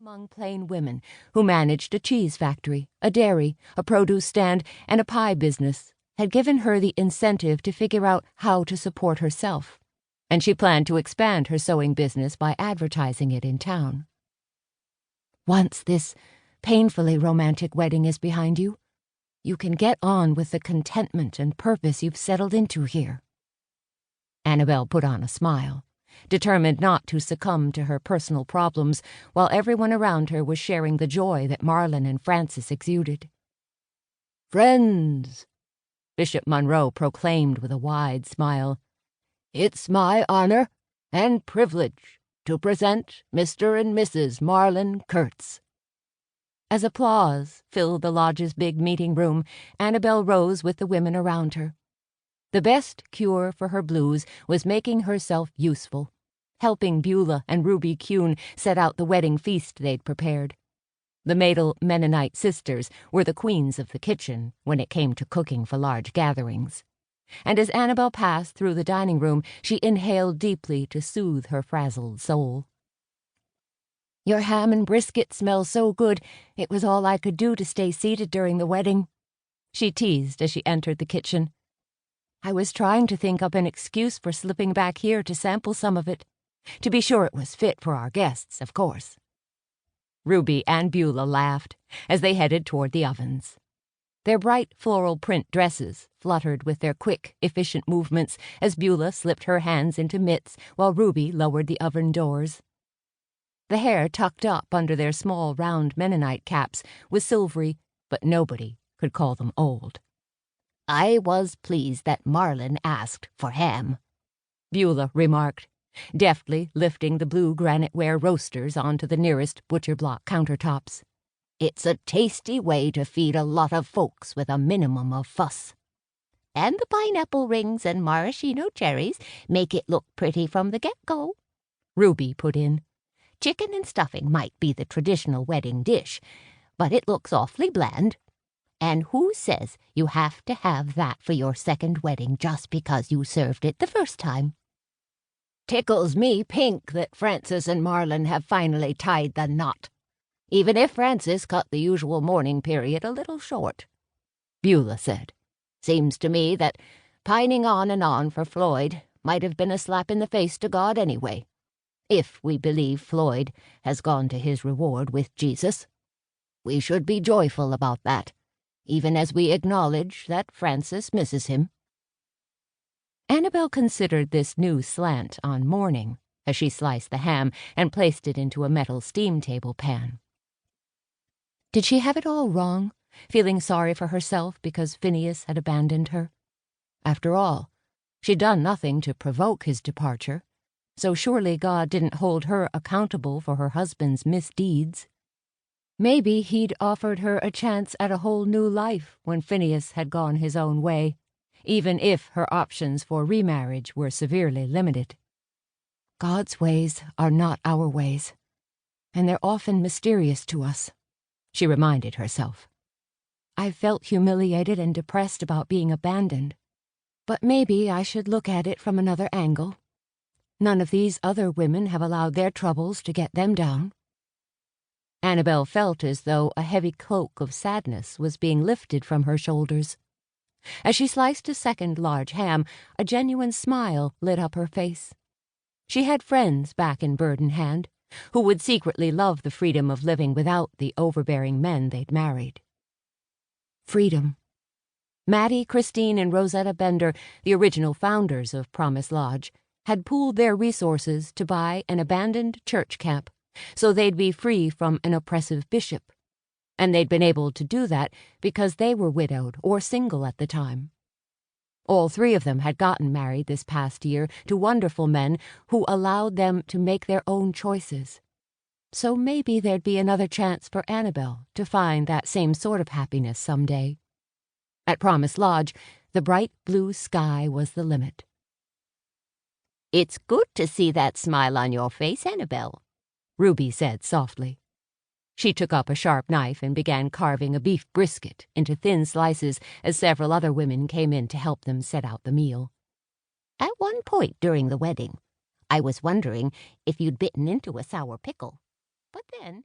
among plain women who managed a cheese factory, a dairy, a produce stand, and a pie business, had given her the incentive to figure out how to support herself, and she planned to expand her sewing business by advertising it in town. Once this painfully romantic wedding is behind you, you can get on with the contentment and purpose you've settled into here. Annabelle put on a smile, determined not to succumb to her personal problems while everyone around her was sharing the joy that Marlin and Francis exuded. "Friends," Bishop Monroe proclaimed with a wide smile, "it's my honor and privilege to present Mr. and Mrs. Marlin Kurtz." As applause filled the lodge's big meeting room, Annabelle rose with the women around her. The best cure for her blues was making herself useful, helping Beulah and Ruby Kuhn set out the wedding feast they'd prepared. The Madel Mennonite sisters were the queens of the kitchen when it came to cooking for large gatherings. And as Annabelle passed through the dining room, she inhaled deeply to soothe her frazzled soul. "Your ham and brisket smell so good, it was all I could do to stay seated during the wedding," she teased as she entered the kitchen. "I was trying to think up an excuse for slipping back here to sample some of it. To be sure it was fit for our guests, of course." Ruby and Beulah laughed as they headed toward the ovens. Their bright floral print dresses fluttered with their quick, efficient movements as Beulah slipped her hands into mitts while Ruby lowered the oven doors. The hair tucked up under their small, round Mennonite caps was silvery, but nobody could call them old. "I was pleased that Marlin asked for ham," Beulah remarked, deftly lifting the blue granite-ware roasters onto the nearest butcher-block countertops. "It's a tasty way to feed a lot of folks with a minimum of fuss. And the pineapple rings and maraschino cherries make it look pretty from the get-go," Ruby put in. "Chicken and stuffing might be the traditional wedding dish, but it looks awfully bland. And who says you have to have that for your second wedding just because you served it the first time? Tickles me pink that Francis and Marlin have finally tied the knot, even if Francis cut the usual mourning period a little short," Beulah said. "Seems to me that pining on and on for Floyd might have been a slap in the face to God anyway, if we believe Floyd has gone to his reward with Jesus. We should be joyful about that, even as we acknowledge that Francis misses him." Annabelle considered this new slant on mourning as she sliced the ham and placed it into a metal steam table pan. Did she have it all wrong, feeling sorry for herself because Phineas had abandoned her? After all, she'd done nothing to provoke his departure, so surely God didn't hold her accountable for her husband's misdeeds. Maybe he'd offered her a chance at a whole new life when Phineas had gone his own way, even if her options for remarriage were severely limited. God's ways are not our ways, and they're often mysterious to us, she reminded herself. I've felt humiliated and depressed about being abandoned, but maybe I should look at it from another angle. None of these other women have allowed their troubles to get them down. Annabelle felt as though a heavy cloak of sadness was being lifted from her shoulders. As she sliced a second large ham, a genuine smile lit up her face. She had friends back in Bird in Hand who would secretly love the freedom of living without the overbearing men they'd married. Freedom. Mattie, Christine, and Rosetta Bender, the original founders of Promise Lodge, had pooled their resources to buy an abandoned church camp so they'd be free from an oppressive bishop. And they'd been able to do that because they were widowed or single at the time. All three of them had gotten married this past year to wonderful men who allowed them to make their own choices. So maybe there'd be another chance for Annabelle to find that same sort of happiness someday. At Promise Lodge, the bright blue sky was the limit. "It's good to see that smile on your face, Annabelle," Ruby said softly. She took up a sharp knife and began carving a beef brisket into thin slices as several other women came in to help them set out the meal. "At one point during the wedding, I was wondering if you'd bitten into a sour pickle. But then